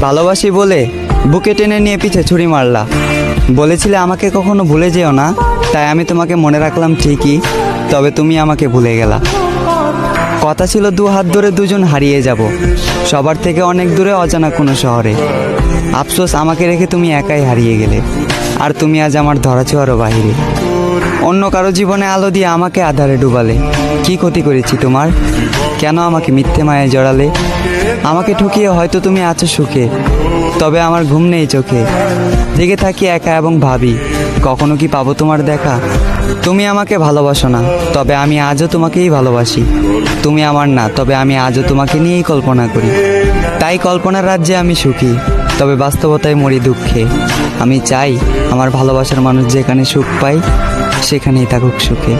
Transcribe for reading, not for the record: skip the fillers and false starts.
ভালোবাসি বলে বুকে টেনে নিয়ে পিছে ছুরি মারলা। বলেছিলে আমাকে কখনো ভুলে যেও না, তাই আমি তোমাকে মনে রাখলাম ঠিকই, তবে তুমি আমাকে ভুলে গেলা। কথা ছিল দু হাত ধরে দুজন হারিয়ে যাব, সবার থেকে অনেক দূরে অজানা কোনো শহরে। আফসোস আমাকে রেখে তুমি একাই হারিয়ে গেলে, আর তুমি আজ আমার ধরাছোঁয়ারও বাহিরে। অন্য কারো জীবনে আলো দিয়ে আমাকে আধারে ডুবালে। কি ক্ষতি করেছি তোমার? কেন আমাকে মিথ্যে মায়ায় জড়ালে? আমাকে ঠকিয়ে হয়তো তুমি আছো সুখে, তবে আমার ঘুম নেই চোখে। জেগে থাকি একা এবং ভাবি, কখনো কি পাবো তোমার দেখা? তুমি আমাকে ভালোবাসো না, তবে আমি আজও তোমাকেই ভালোবাসি। তুমি আমার না, তবে আমি আজও তোমাকে নিয়েই কল্পনা করি। তাই কল্পনার রাজ্যে আমি সুখী, তবে বাস্তবতায় মরি দুঃখে। আমি চাই আমার ভালোবাসার মানুষ যেখানে সুখ পায় সেখানেই থাকুক সুখে।